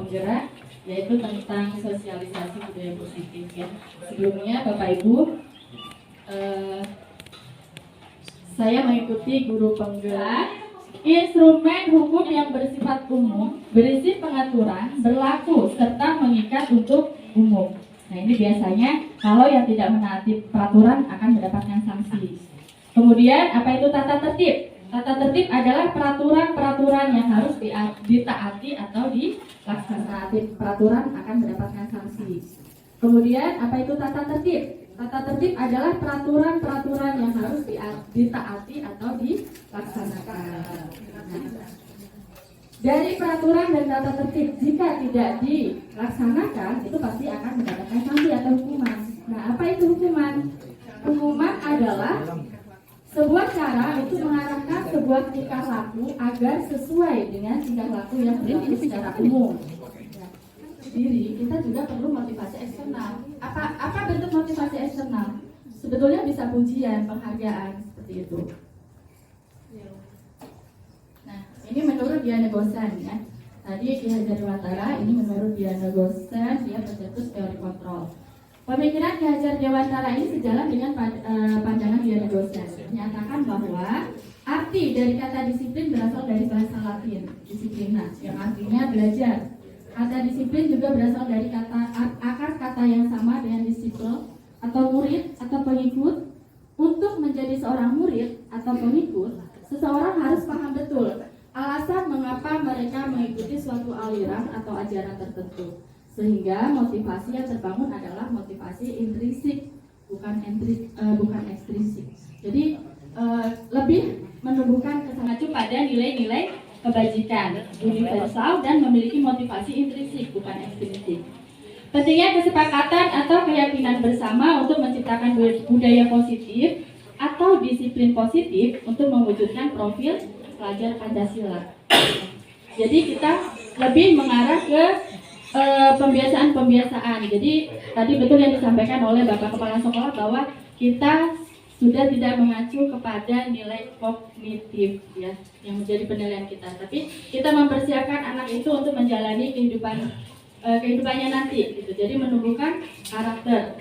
penggerak, yaitu tentang sosialisasi budaya positif ya. Sebelumnya Bapak Ibu, saya mengikuti guru penggerak instrumen hukum yang bersifat umum, berisi pengaturan, berlaku, serta mengikat untuk umum. Nah, ini biasanya kalau yang tidak menaati peraturan akan mendapatkan sanksi. Kemudian apa itu tata tertib? Tata tertib adalah peraturan-peraturan yang harus ditaati atau dilaksanakan. Peraturan akan mendapatkan sanksi. Kemudian apa itu tata tertib? Tata tertib adalah peraturan-peraturan yang harus ditaati atau dilaksanakan. Nah, dari peraturan dan tata tertib jika tidak dilaksanakan itu pasti akan mendapatkan sanksi atau hukuman. Nah, apa itu hukuman? Hukuman adalah sebuah cara untuk mengarahkan sebuah tingkah laku agar sesuai dengan tingkah laku yang berlaku secara umum. Sendiri kita juga perlu motivasi eksternal. Apa bentuk motivasi eksternal? Sebetulnya bisa pujian, penghargaan seperti itu. Nah, ini menurut Diana Gosan ya. Tadi Ki Hajar Dewantara, ini menurut Diana Gosan, dia pencetus teori kontrol. Pemikiran Ki Hajar Dewantara ini sejalan dengan pandangan Diana Gosan. Menyatakan bahwa arti dari kata disiplin berasal dari bahasa Latin, disiplina, yang artinya belajar. Kata disiplin juga berasal dari akar kata yang sama dengan disiplin atau murid atau pengikut. Untuk menjadi seorang murid atau pengikut, seseorang harus paham betul alasan mengapa mereka mengikuti suatu aliran atau ajaran tertentu. Sehingga motivasi yang terbangun adalah motivasi intrinsik, bukan ekstrinsik. Jadi lebih menumbuhkan kesengacu pada nilai-nilai kebajikan, universal, dan memiliki motivasi intrinsik, bukan ekstrinsik. Pentingnya kesepakatan atau keyakinan bersama untuk menciptakan budaya positif atau disiplin positif untuk mewujudkan profil pelajar Pancasila. Jadi kita lebih mengarah ke pembiasaan-pembiasaan. Jadi tadi betul yang disampaikan oleh Bapak Kepala Sekolah bahwa kita sudah tidak mengacu kepada nilai kognitif ya yang menjadi penilaian kita, tapi kita mempersiapkan anak itu untuk menjalani kehidupannya nanti gitu. Jadi menumbuhkan karakter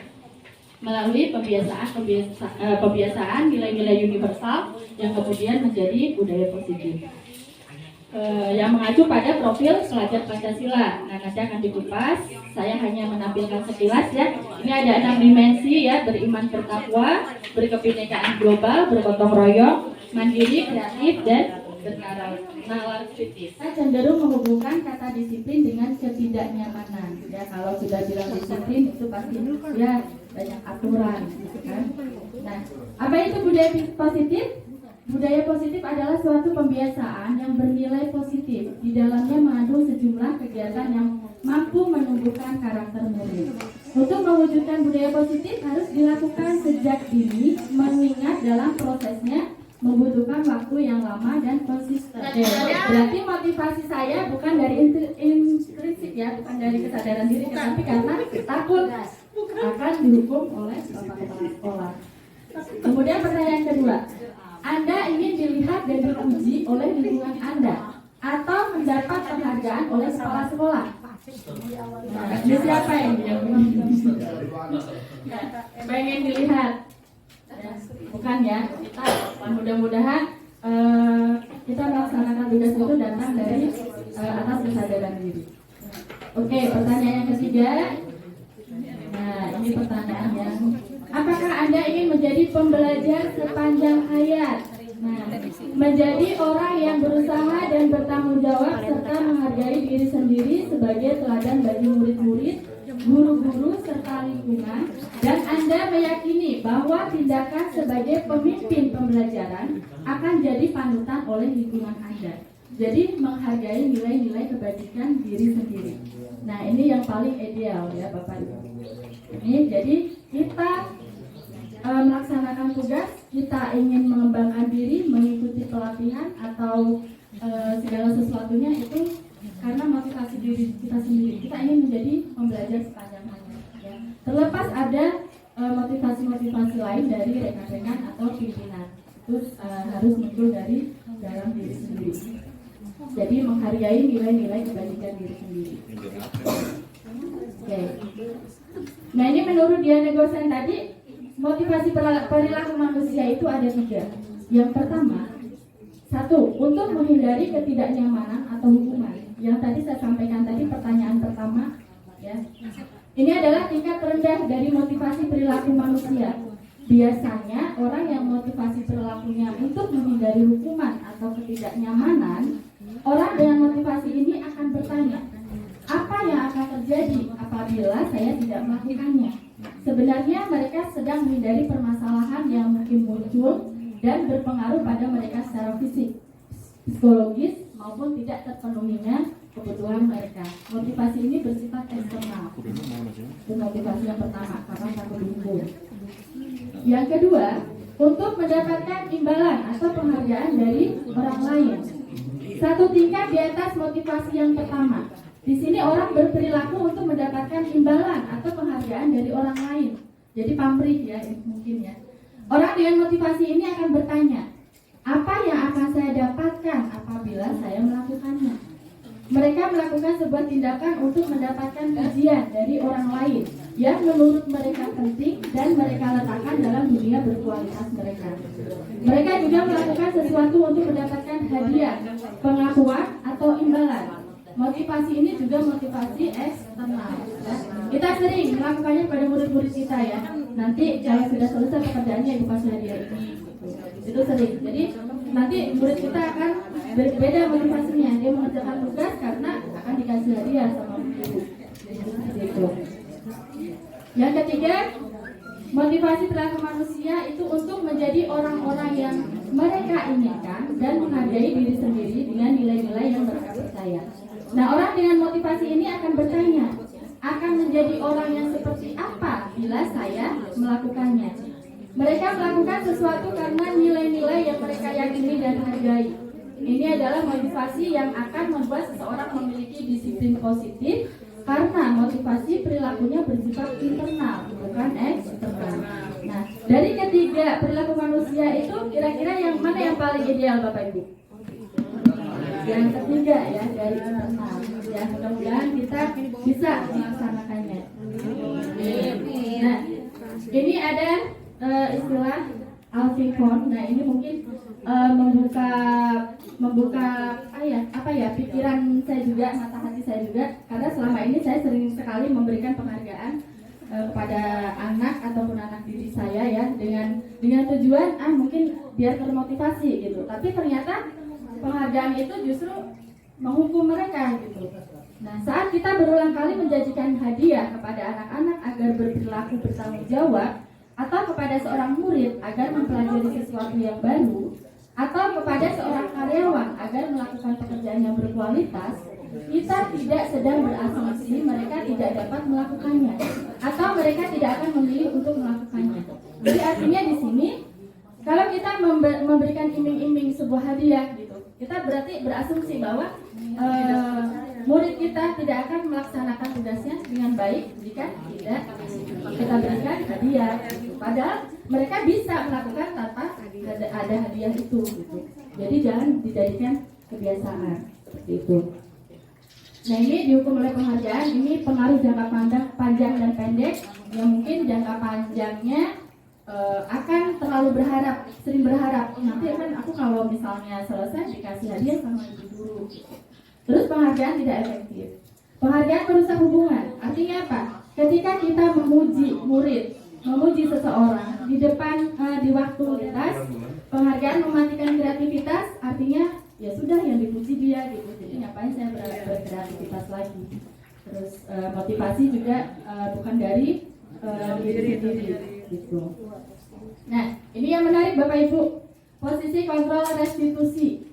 melalui pembiasaan nilai-nilai universal yang kemudian menjadi budaya positif. Yang mengacu pada profil pelajar Pancasila. Nah, nanti akan dikupas. Saya hanya menampilkan sekilas ya. Ini ada 6 dimensi ya: beriman, bertakwa, berkebinekaan global, bergotong royong, mandiri, kreatif, dan bernalar kritis. Saya cenderung menghubungkan kata disiplin dengan ketidaknyamanan. Ya, kalau sudah bilang disiplin itu pasti ya banyak aturan, gitu kan. Nah, apa itu budaya positif? Budaya positif adalah suatu pembiasaan yang bernilai positif. Di dalamnya mengandung sejumlah kegiatan yang mampu menumbuhkan karakter murid. Untuk mewujudkan budaya positif harus dilakukan sejak dini, mengingat dalam prosesnya membutuhkan waktu yang lama dan konsisten. Berarti motivasi saya bukan dari intrinsik ya, bukan dari kesadaran diri, tetapi karena takut akan dihukum oleh bapak kepala sekolah. Kemudian pertanyaan kedua, Anda ingin dilihat dan dipuji oleh lingkungan Anda atau mendapat penghargaan oleh kepala sekolah? Nah, ini siapa yang pengen dilihat? Bukan ya, kita mudah-mudahan kita melaksanakan tugas itu datang dari atas kesadaran diri. Oke, pertanyaan yang ketiga. Nah, ini pertanyaan yang apakah Anda ingin menjadi pembelajar sepanjang hayat? Nah, menjadi orang yang berusaha dan bertanggung jawab serta menghargai diri sendiri sebagai teladan bagi murid-murid, guru-guru serta lingkungan, dan Anda meyakini bahwa tindakan sebagai pemimpin pembelajaran akan jadi panutan oleh lingkungan Anda. Jadi menghargai nilai-nilai kebajikan diri sendiri. Nah, ini yang paling ideal ya Bapak Ibu. Ini jadi kita melaksanakan tugas, kita ingin mengembangkan diri, mengikuti pelatihan atau segala sesuatunya itu karena motivasi diri kita sendiri. Kita ingin menjadi pembelajar sepanjang hayat. Ya. Terlepas ada motivasi-motivasi lain dari rekan-rekan atau pimpinan, itu harus muncul dari dalam diri sendiri. Jadi menghargai nilai-nilai kebajikan diri sendiri. Oke. Nah, ini menurut Diana Gosen tadi, motivasi perilaku manusia itu ada 3. Yang pertama, 1, untuk menghindari ketidaknyamanan atau hukuman. Yang tadi saya sampaikan tadi pertanyaan pertama, ya. Ini adalah tingkat rendah dari motivasi perilaku manusia. Biasanya orang yang motivasi perilakunya untuk menghindari hukuman atau ketidaknyamanan, orang dengan motivasi ini akan bertanya, apa yang akan terjadi apabila saya tidak melakukannya? Sebenarnya mereka sedang menghindari permasalahan yang mungkin muncul dan berpengaruh pada mereka secara fisik, psikologis, maupun tidak terpenuhinya kebutuhan mereka. Motivasi ini bersifat eksternal. Itu motivasi yang pertama, karena takut dihukum. Yang kedua, untuk mendapatkan imbalan atau penghargaan dari orang lain. 1 tingkat di atas motivasi yang pertama. Di sini orang berperilaku untuk mendapatkan imbalan atau penghargaan dari orang lain. Jadi pamrih ya, mungkin ya. Orang dengan motivasi ini akan bertanya, apa yang akan saya dapatkan apabila saya melakukannya? Mereka melakukan sebuah tindakan untuk mendapatkan pujian dari orang lain yang menurut mereka penting dan mereka letakkan dalam dunia berkualitas mereka. Mereka juga melakukan sesuatu untuk mendapatkan hadiah, pengakuan, atau imbalan. Motivasi ini juga motivasi eksternal. Kita sering melakukannya pada murid-murid kita ya. Nanti kalau sudah selesai pekerjaannya ibu kasih hadiah ini. Itu sering. Jadi nanti murid kita akan berbeda motivasinya. Dia mengerjakan tugas karena akan dikasih hadiah sama ibu. Gitu. Yang ketiga, motivasi perilaku manusia itu untuk menjadi orang-orang yang mereka inginkan dan menghargai diri sendiri dengan nilai-nilai yang mereka percaya. Nah, orang dengan motivasi ini akan bertanya, akan menjadi orang yang seperti apa bila saya melakukannya? Mereka melakukan sesuatu karena nilai-nilai yang mereka yakini dan hargai. Ini adalah motivasi yang akan membuat seseorang memiliki disiplin positif karena motivasi perilakunya bersifat internal, bukan eksternal. Nah, dari ketiga perilaku manusia itu kira-kira yang mana yang paling ideal Bapak Ibu? Yang ketiga ya, dari internal. Ya, mudah-mudahan kita bisa melaksanakannya. Nah, ini ada istilah Alfikon. Nah, ini mungkin membuka pikiran saya juga, mata hati saya juga, karena selama ini saya sering sekali memberikan penghargaan kepada anak ataupun anak didik saya ya, dengan tujuan mungkin biar termotivasi gitu. Tapi ternyata penghargaan itu justru menghukum mereka gitu. Nah, saat kita berulang kali menjanjikan hadiah kepada anak-anak agar berperilaku bertanggung jawab, atau kepada seorang murid agar mempelajari sesuatu yang baru, atau kepada seorang karyawan agar melakukan pekerjaan yang berkualitas, kita tidak sedang berasumsi mereka tidak dapat melakukannya, atau mereka tidak akan memilih untuk melakukannya. Jadi artinya di sini, kalau kita memberikan iming-iming sebuah hadiah gitu, kita berarti berasumsi bahwa murid kita tidak akan melaksanakan tugasnya dengan baik jika tidak kita berikan hadiah. Padahal mereka bisa melakukan tanpa ada hadiah itu gitu. Jadi jangan dijadikan kebiasaan seperti itu. Nah, ini dihukum oleh penghargaan. Ini pengaruh jangka panjang dan pendek. Yang mungkin jangka panjangnya akan terlalu sering berharap. Nanti kan aku kalau misalnya selesai dikasih hadiah sama ibu guru. Terus penghargaan tidak efektif. Penghargaan merusak hubungan. Artinya apa? Ketika kita memuji seseorang di depan di waktu kelas, penghargaan mematikan kreativitas. Artinya ya sudah, yang dipuji dia gitu. Jadi ngapain saya berkreativitas lagi? Terus motivasi juga bukan dari diri sendiri gitu. Nah, ini yang menarik Bapak Ibu, posisi kontrol restitusi.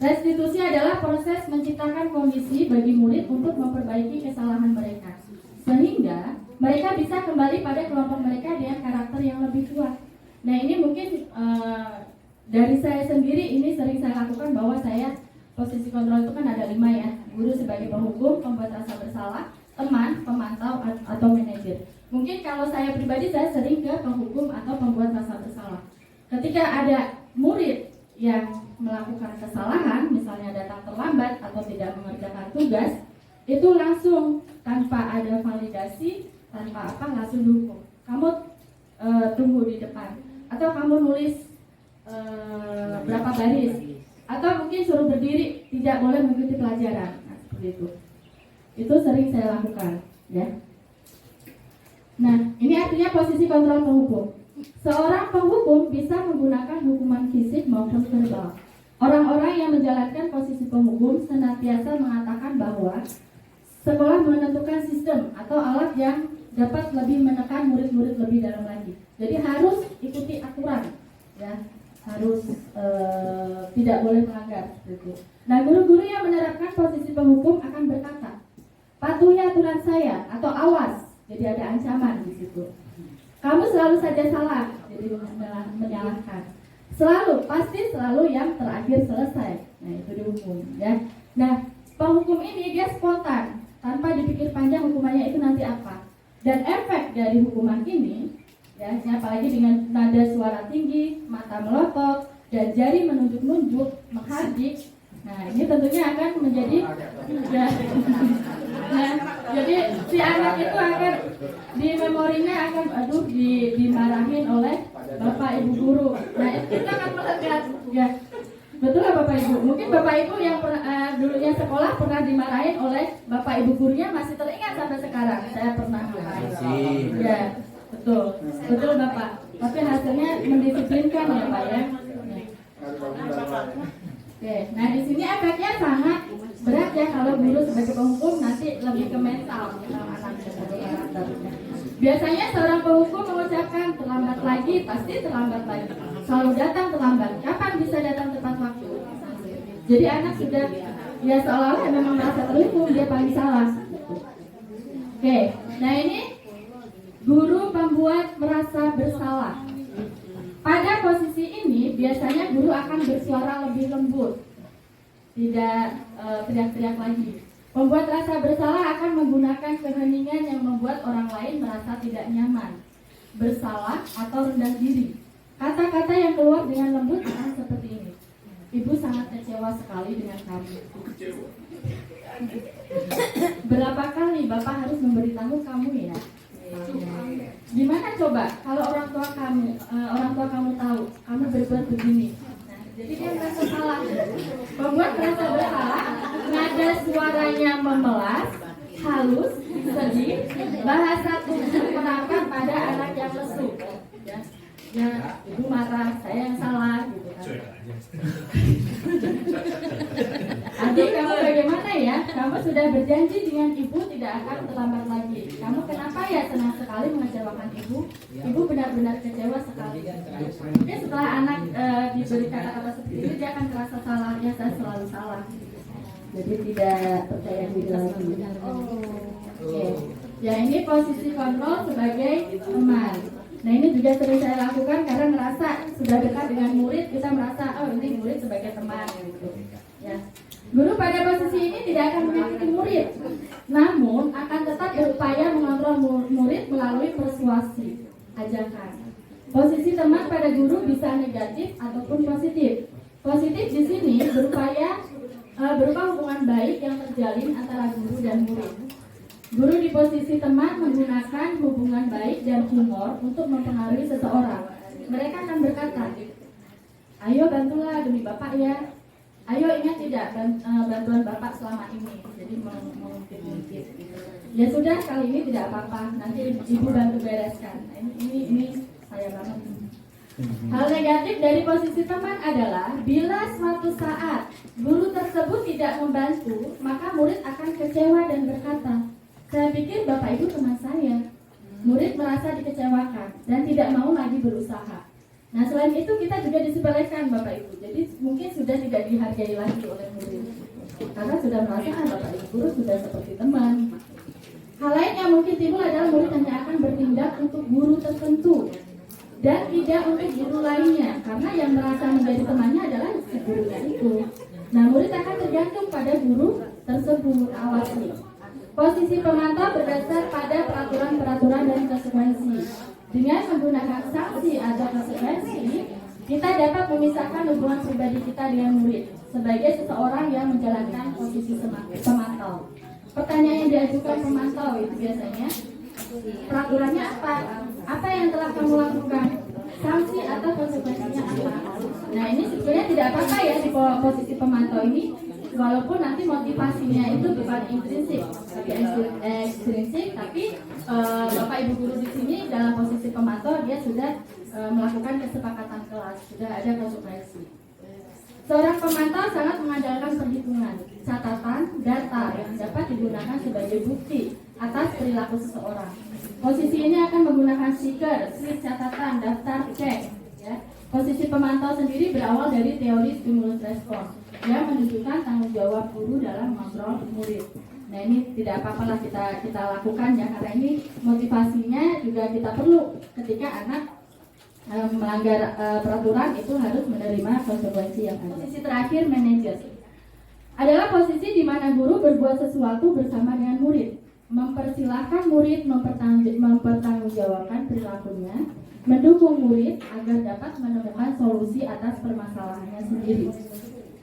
Restitusi adalah proses menciptakan kondisi bagi murid untuk memperbaiki kesalahan mereka, sehingga mereka bisa kembali pada kelompok mereka dengan karakter yang lebih kuat. Nah, ini mungkin dari saya sendiri ini sering saya lakukan, bahwa saya posisi kontrol itu kan ada 5 ya. Guru sebagai penghukum, pembuat rasa bersalah, teman, pemantau, atau manajer. Mungkin kalau saya pribadi, saya sering ke penghukum atau pembuat rasa bersalah. Ketika ada murid yang melakukan kesalahan, misalnya datang terlambat atau tidak mengerjakan tugas, itu langsung tanpa ada validasi, tanpa apa, langsung dihukum. Kamu tunggu di depan, atau kamu nulis berapa baris, atau mungkin suruh berdiri, tidak boleh mengikuti pelajaran. Nah, seperti itu. Itu sering saya lakukan, ya. Nah, ini artinya posisi kontrol penghukum. Seorang penghukum bisa menggunakan hukuman fisik maupun verbal. Orang-orang yang menjalankan posisi penghukum senantiasa mengatakan bahwa sekolah menentukan sistem atau alat yang dapat lebih menekan murid-murid lebih dalam lagi. Jadi harus ikuti aturan, ya, harus tidak boleh melanggar. Gitu. Nah, guru-guru yang menerapkan posisi penghukum akan berkata, patuhi aturan saya, atau awas. Jadi ada ancaman di situ. Kamu selalu saja salah, jadi menyalahkan. Pasti selalu yang terakhir selesai. Nah, itu dihukum, ya. Nah, penghukum ini dia spontan, tanpa dipikir panjang hukumannya itu nanti apa. Dan efek dari hukuman ini, ya, apalagi dengan nada suara tinggi, mata melotot, dan jari menunjuk-nunjuk, menghardik. Nah, ini tentunya akan menjadi ya, nah, jadi si anak itu akan di memorinya akan dimarahin oleh bapak ibu guru. Nah, itu akan melekat, ya. Betul lah Bapak Ibu. Mungkin Bapak Ibu yang dulunya sekolah pernah dimarahin oleh bapak ibu gurunya masih teringat sampai sekarang. Saya pernah dimarahin. Ya, betul Bapak. Tapi hasilnya mendisiplinkan ya Pak ya. Oke, nah di sini efeknya sangat berat ya kalau guru sebagai penghukum, nanti lebih ke mental anak sebagai karakter. Biasanya seorang penghukum mengucapkan terlambat lagi, pasti terlambat lagi. Selalu datang terlambat. Kapan bisa datang tepat waktu? Jadi anak sudah ya seolah-olah memang merasa terhukum, dia paling salah. Oke, nah ini Guru pembuat merasa bersalah. Pada posisi ini biasanya guru akan bersuara lebih lembut, tidak teriak-teriak lagi. Pembuat rasa bersalah akan menggunakan keheningan yang membuat orang lain merasa tidak nyaman, bersalah atau rendah diri. Kata-kata yang keluar dengan lembut akan seperti ini. Ibu sangat kecewa sekali dengan kamu. Berapa kali Bapak harus memberitahu kamu ya? Gimana coba kalau orang tua kamu tahu kamu berbuat begini? Nah, jadi dia merasa salah. Membuat merasa bersalah, nada suaranya memelas, halus, sedih, bahasa tubuh menampar pada anak yang lesu. Ya, ibu marah, saya yang salah gitu kan. Adik kamu bagaimana ya? Kamu sudah berjanji dengan ibu tidak akan terlambat lagi. Kamu kenapa ya senang sekali mengecewakan ibu? Ibu benar-benar kecewa sekali. Mungkin setelah anak diberi kata-kata seperti itu, dia akan merasa salahnya, saya selalu salah. Jadi tidak percaya diri lagi. Oke. Ya, ini posisi kontrol sebagai teman. Nah, ini juga sering saya lakukan karena merasa sudah dekat dengan murid, kita merasa oh ini murid sebagai teman gitu. Ya. Guru pada posisi ini tidak akan menyakiti murid, namun akan tetap berupaya mengontrol murid melalui persuasi, ajakan. Posisi teman pada guru bisa negatif ataupun positif. Positif di sini berupa hubungan baik yang terjalin antara guru dan murid. Guru di posisi teman menggunakan hubungan baik dan humor untuk mempengaruhi seseorang. Mereka akan berkata, ayo bantulah demi Bapak ya. Ayo ingat tidak bantuan Bapak selama ini. Jadi mengungkit-ungkit gitu. Ya sudah, kali ini tidak apa-apa. Nanti Ibu bantu bereskan. Nah, ini saya banget. Hal negatif dari posisi teman adalah bila suatu saat guru tersebut tidak membantu, maka murid akan kecewa dan berkata, saya pikir Bapak Ibu teman saya. Murid merasa dikecewakan dan tidak mau lagi berusaha. Nah, selain itu kita juga disepelekan Bapak Ibu. Jadi mungkin sudah tidak dihargai lagi oleh murid. Karena sudah merasa Bapak Ibu guru sudah seperti teman. Hal lain yang mungkin timbul adalah murid hanya akan bertindak untuk guru tertentu dan tidak untuk guru lainnya, karena yang merasa menjadi temannya adalah si gurunya itu. Nah, murid akan tergantung pada guru tersebut. Awasi. Posisi pemantau berdasar pada peraturan-peraturan dan konsekuensi. Dengan menggunakan sanksi atau konsekuensi, kita dapat memisahkan hubungan pribadi kita dengan murid sebagai seseorang yang menjalankan posisi pemantau. Pertanyaan yang diajukan pemantau itu biasanya, peraturannya apa? Apa yang telah kamu lakukan? Sanksi atau konsekuensinya apa? Nah, ini sebetulnya tidak apa-apa ya di posisi pemantau ini. Walaupun nanti motivasinya itu bukan intrinsik, tapi ekstrinsik, tapi Bapak Ibu guru di sini dalam posisi pemantau dia sudah melakukan kesepakatan kelas, sudah ada konsekuensi. Seorang pemantau sangat mengandalkan perhitungan, catatan, data yang dapat digunakan sebagai bukti atas perilaku seseorang. Posisi ini akan menggunakan stiker, slip catatan, daftar cek. Ya. Posisi pemantau sendiri berawal dari teori stimulus respons yang menunjukkan tanggung jawab guru dalam mengontrol murid. Nah, ini tidak apa-apalah kita lakukan ya, karena ini motivasinya juga kita perlu ketika anak melanggar peraturan itu harus menerima konsekuensi yang ada. Posisi terakhir, manajer, adalah posisi di mana guru berbuat sesuatu bersama dengan murid, mempersilahkan murid mempertanggungjawabkan perilakunya, mendukung murid agar dapat menemukan solusi atas permasalahannya sendiri.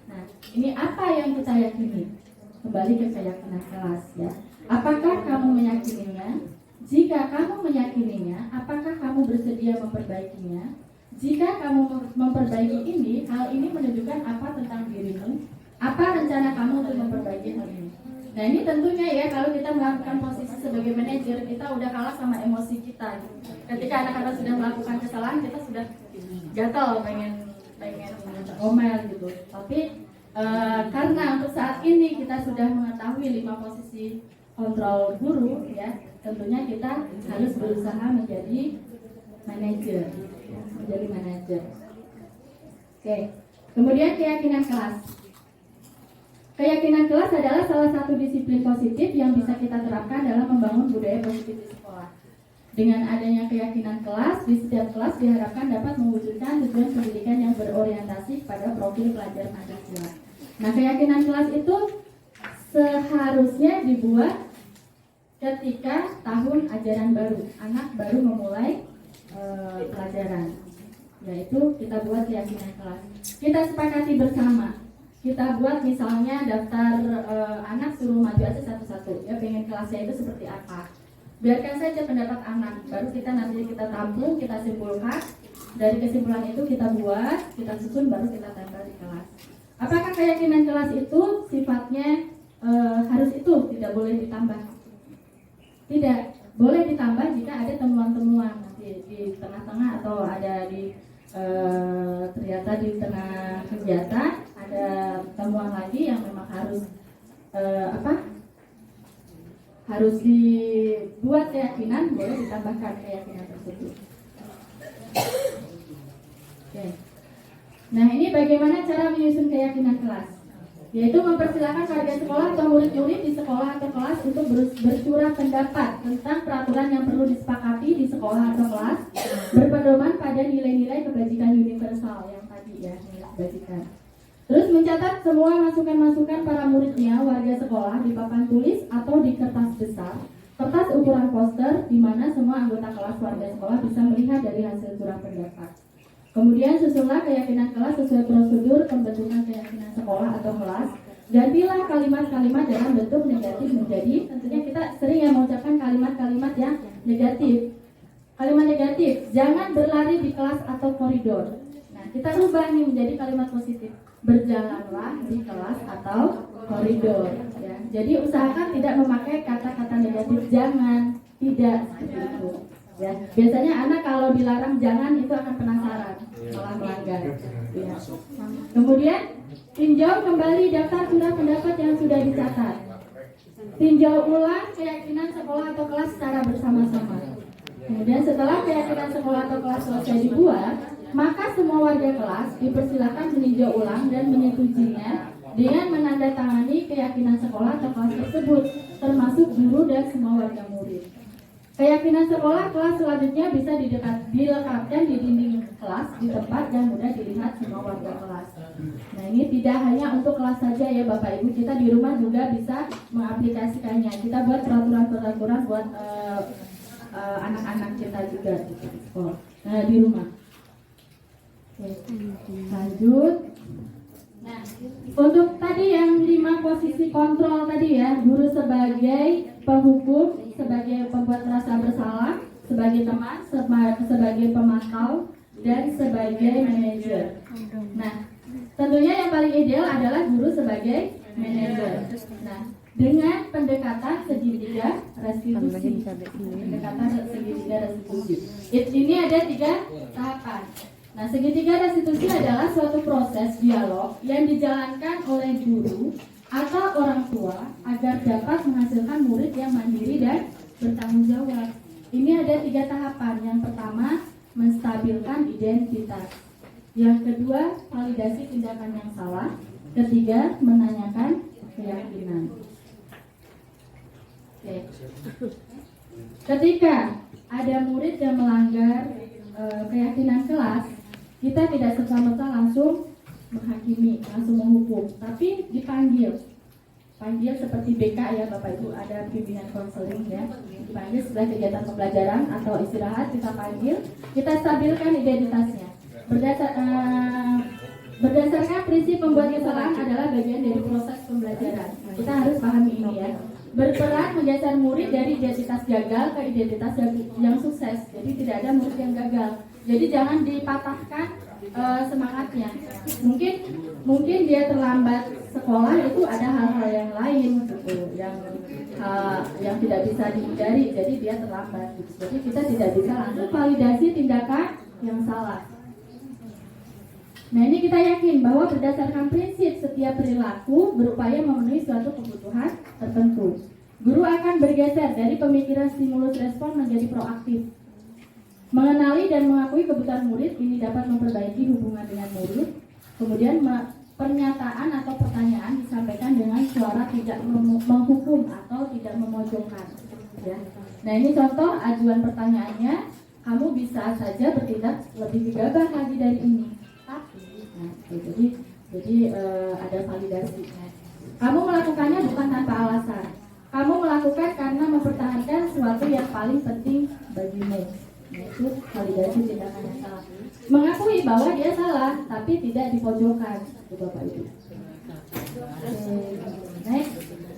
Nah, ini apa yang kita yakini? Kembali ke keyakinan kelas ya. Apakah kamu meyakininya? Jika kamu meyakininya, apakah kamu bersedia memperbaikinya? Jika kamu memperbaiki ini, hal ini menunjukkan apa tentang dirimu? Apa rencana kamu untuk memperbaiki hal ini? Nah, ini tentunya ya, kalau kita melakukan posisi sebagai manajer, kita udah kalah sama emosi kita. Ketika anak-anak sudah melakukan kesalahan, kita sudah gatal pengen ngomel gitu. Tapi karena untuk saat ini kita sudah mengetahui 5 posisi kontrol guru ya, tentunya kita harus berusaha menjadi manajer. Oke. Kemudian keyakinan kelas. Keyakinan kelas adalah salah satu disiplin positif yang bisa kita terapkan dalam membangun budaya positif di sekolah. Dengan adanya keyakinan kelas, di setiap kelas diharapkan dapat mewujudkan tujuan pendidikan yang berorientasi pada profil pelajar Pancasila. Nah, keyakinan kelas itu seharusnya dibuat ketika tahun ajaran baru, anak baru memulai pelajaran, yaitu kita buat keyakinan kelas. Kita sepakati bersama. Kita buat misalnya daftar anak, suruh maju aja satu-satu. Ya, pengen kelasnya itu seperti apa. Biarkan saja pendapat anak, baru kita tampung, kita simpulkan. Dari kesimpulan itu kita buat, kita susun, baru kita tempel di kelas. Apakah keyakinan kelas itu sifatnya harus itu, tidak boleh ditambah? Tidak, boleh ditambah jika ada temuan-temuan di tengah-tengah atau ada di ternyata di tengah kegiatan ada temuan lagi yang memang harus dibuat keyakinan, boleh ditambahkan keyakinan tersebut. Oke. Nah, ini bagaimana cara menyusun keyakinan kelas, yaitu mempersilakan warga sekolah atau murid-murid di sekolah atau kelas untuk bercurah pendapat tentang peraturan yang perlu disepakati di sekolah atau kelas, berpedoman pada nilai-nilai kebajikan universal yang tadi ya, nilai kebajikan. Terus mencatat semua masukan-masukan para muridnya, warga sekolah di papan tulis atau di kertas besar, kertas ukuran poster di mana semua anggota kelas warga sekolah bisa melihat dari hasil curah pendapat. Kemudian susunlah keyakinan kelas sesuai prosedur pembentukan keyakinan sekolah atau kelas. Gantilah kalimat-kalimat dalam bentuk negatif menjadi, tentunya kita sering ya mengucapkan kalimat-kalimat yang negatif. Kalimat negatif, jangan berlari di kelas atau koridor. Nah, kita rubah nih menjadi kalimat positif. Berjalanlah di kelas atau koridor. Ya. Jadi usahakan tidak memakai kata-kata negatif jangan, tidak seperti itu. Ya. Biasanya anak kalau dilarang jangan itu akan penasaran, malah melanggar. Ya. Kemudian tinjau kembali daftar curah pendapat yang sudah dicatat. Tinjau ulang keyakinan sekolah atau kelas secara bersama-sama. Kemudian setelah keyakinan sekolah atau kelas selesai dibuat, maka semua warga kelas dipersilakan meninjau ulang dan menyetujuinya dengan menandatangani keyakinan sekolah atau kelas tersebut, termasuk guru dan semua warga murid. Keyakinan sekolah kelas selanjutnya bisa dilekatkan di dinding kelas di tempat yang mudah dilihat semua warga kelas. Nah, ini tidak hanya untuk kelas saja ya Bapak Ibu, kita di rumah juga bisa mengaplikasikannya. Kita buat peraturan-peraturan buat anak-anak kita juga di sekolah, di rumah. Oke, lanjut. Nah, untuk tadi yang 5 posisi kontrol tadi ya, guru sebagai penghukum, sebagai pembuat rasa bersalah, sebagai teman, sebagai pemantau, dan sebagai manajer. Nah, tentunya yang paling ideal adalah guru sebagai manajer. Nah, dengan pendekatan segitiga restitusi. Pendekatan segitiga restitusi. Ini ada 3 tahapan. Nah, segitiga restitusi adalah suatu proses dialog yang dijalankan oleh guru atau orang tua agar dapat menghasilkan murid yang mandiri dan bertanggung jawab. Ini ada 3 tahapan. Yang pertama, menstabilkan identitas. Yang kedua, validasi tindakan yang salah. Ketiga, menanyakan keyakinan. Oke. Ketika ada murid yang melanggar keyakinan kelas, kita tidak serta-merta langsung menghakimi, langsung menghukum, tapi dipanggil seperti BK ya Bapak Ibu, ada bimbingan konseling ya, dipanggil setelah kegiatan pembelajaran atau istirahat, kita panggil, kita stabilkan identitasnya. Berdasarkan prinsip pembuat kesalahan adalah bagian dari proses pembelajaran. Kita harus pahami ini ya. Berperan menggeser murid dari identitas gagal ke identitas yang sukses. Jadi tidak ada murid yang gagal. Jadi jangan dipatahkan semangatnya. Mungkin dia terlambat sekolah, itu ada hal-hal yang lain gitu, yang tidak bisa dihindari. Jadi dia terlambat. Gitu. Jadi kita tidak bisa langsung validasi tindakan yang salah. Nah, ini kita yakin bahwa berdasarkan prinsip setiap perilaku berupaya memenuhi suatu kebutuhan tertentu. Guru akan bergeser dari pemikiran stimulus respon menjadi proaktif. Mengenali dan mengakui kebutuhan murid ini dapat memperbaiki hubungan dengan murid. Kemudian pernyataan atau pertanyaan disampaikan dengan suara tidak menghukum atau tidak memojokkan. ya. Nah ini contoh ajuan pertanyaannya. Kamu bisa saja bertindak lebih gegabah lagi dari ini. Tapi, nah, jadi ada validasi. Kamu melakukannya bukan tanpa alasan. Kamu melakukan karena mempertahankan sesuatu yang paling penting bagimu. Yaitu validasi tindakan yang salah. Mengakui bahwa dia salah, tapi tidak dipojokkan, Bapak Ibu. Next.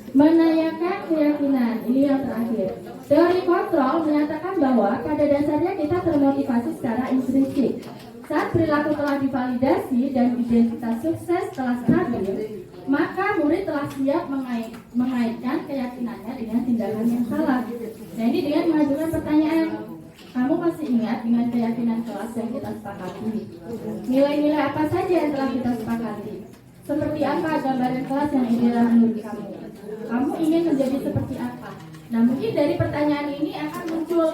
Menanyakan keyakinan, ini yang terakhir. Teori kontrol menyatakan bahwa pada dasarnya kita termotivasi secara intrinsik. Saat perilaku telah divalidasi dan identitas sukses telah stabil, maka murid telah siap mengaitkan keyakinannya dengan tindakan yang salah. Nah ini dengan mengajukan pertanyaan, kamu masih ingat dengan keyakinan kelas yang kita sepakati? Nilai-nilai apa saja yang telah kita sepakati? Seperti apa gambaran kelas yang ideal menurut kamu? Kamu ingin menjadi seperti apa? Nah mungkin dari pertanyaan ini akan muncul,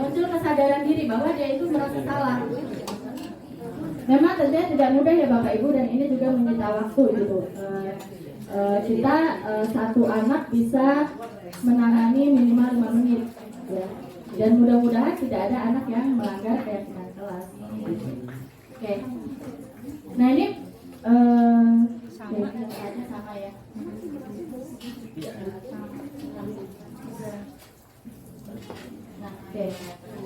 muncul kesadaran diri bahwa dia itu merasa salah. Memang tentunya tidak mudah ya Bapak Ibu, dan ini juga menyita waktu gitu. Kita satu anak bisa menangani minimal 5 menit ya. Dan mudah-mudahan tidak ada anak yang melanggar keyakinan kelas. Oke. Nah ini sama ya. Nah, oke.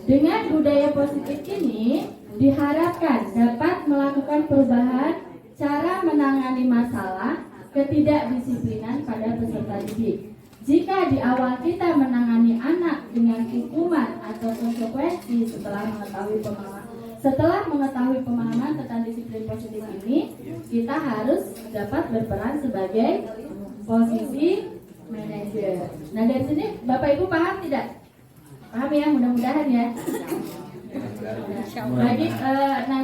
Dengan budaya positif ini diharapkan dapat melakukan perubahan cara menangani masalah ketidakdisiplinan pada peserta didik. Jika di awal kita menangani anak dengan hukuman atau konsekuensi setelah mengetahui pemahaman tentang disiplin positif ini, kita harus dapat berperan sebagai posisi manajer. Nah dari sini Bapak Ibu paham tidak? Paham ya, mudah-mudahan ya.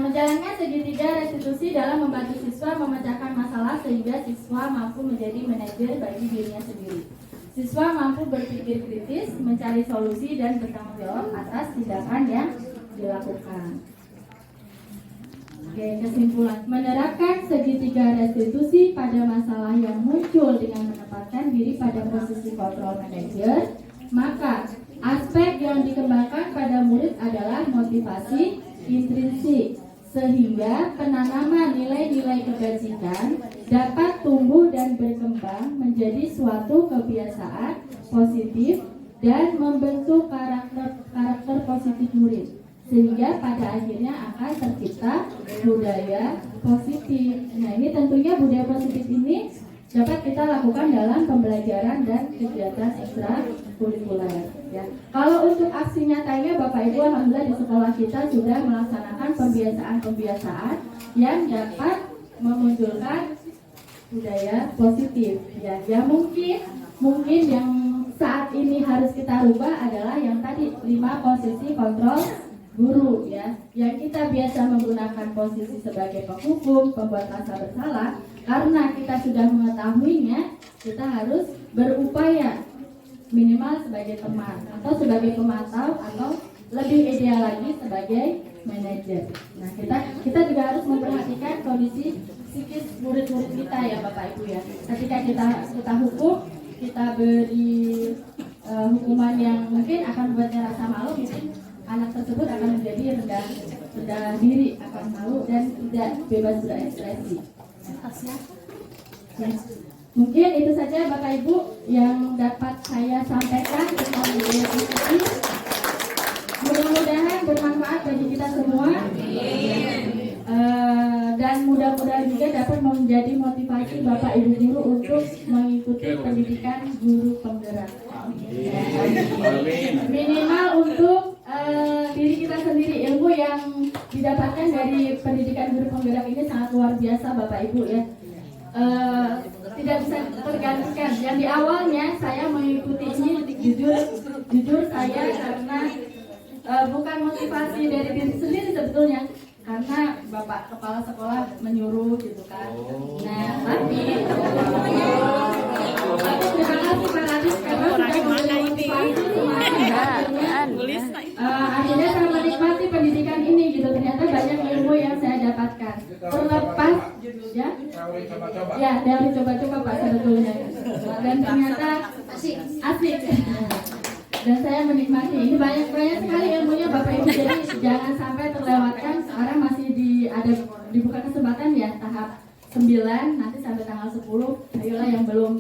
Menjalankan segitiga restitusi dalam membantu siswa memecahkan masalah sehingga siswa mampu menjadi manajer bagi dirinya sendiri. Siswa mampu berpikir kritis, mencari solusi dan bertanggung jawab atas tindakan yang dilakukan. Oke, kesimpulan. Menerapkan segitiga restitusi pada masalah yang muncul dengan menempatkan diri pada posisi kontrol manajer, maka aspek yang dikembangkan pada murid adalah motivasi intrinsik, sehingga penanaman nilai-nilai kebajikan dapat tumbuh dan berkembang menjadi suatu kebiasaan positif dan membentuk karakter positif murid, sehingga pada akhirnya akan tercipta budaya positif. Nah ini tentunya budaya positif ini dapat kita lakukan dalam pembelajaran dan kegiatan ekstrakurikuler. Ya. Kalau untuk aksi nyatanya Bapak Ibu, alhamdulillah di sekolah kita sudah melaksanakan pembiasaan-pembiasaan yang dapat memunculkan budaya positif. Ya, mungkin yang saat ini harus kita rubah adalah yang tadi 5 posisi kontrol guru ya, yang kita biasa menggunakan posisi sebagai penghukum, pembuat rasa bersalah. Karena kita sudah mengetahuinya, kita harus berupaya minimal sebagai teman atau sebagai pemantau atau lebih ideal lagi sebagai manajer. Nah kita juga harus memperhatikan kondisi psikis murid-murid kita ya Bapak Ibu ya. Ketika kita hukum, kita beri hukuman yang mungkin akan membuatnya rasa malu, mungkin anak tersebut akan menjadi rendah diri, akan malu dan tidak bebas berekspresi. Ya. Mungkin itu saja Bapak Ibu yang dapat saya sampaikan tentang budaya positif. Mudah-mudahan bermanfaat bagi kita semua. Dan mudah-mudahan juga dapat menjadi motivasi Bapak Ibu guru untuk mengikuti pendidikan guru penggerak. Minimal untuk diri kita sendiri, ilmu yang didapatkan dari pendidikan guru penggerak ini sangat luar biasa Bapak Ibu ya. Tidak bisa tergantikan. Yang di awalnya saya mengikuti ini jujur saya karena bukan motivasi dari diri sendiri sebetulnya, karena Bapak Kepala Sekolah menyuruh gitu kan. Nah tapi terima kasih Pak Radis karena sudah memotivasi akhirnya saya menikmati pendidikan ini gitu. Ternyata banyak ilmu yang saya dapatkan terlepas ya dari coba-coba Pak sebetulnya. dan ternyata asik. Dan saya menikmati. Ini banyak sekali ilmunya Bapak Ibu. Jadi jangan sampai terlewatkan. Sekarang masih dibuka kesempatan ya tahap 9 nanti sampai tanggal 10. Ayolah yang belum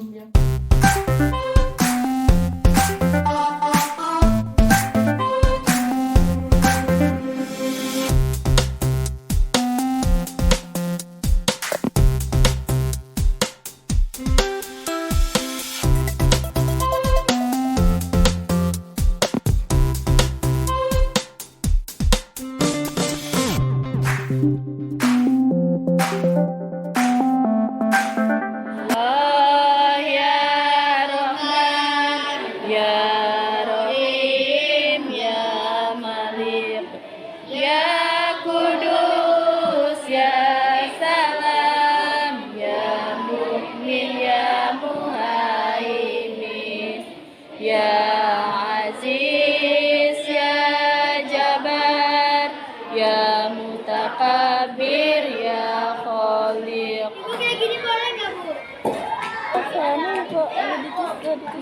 Mutakabir ya Khaliq. Bu kayak gini boleh nggak Bu? Soalnya kok di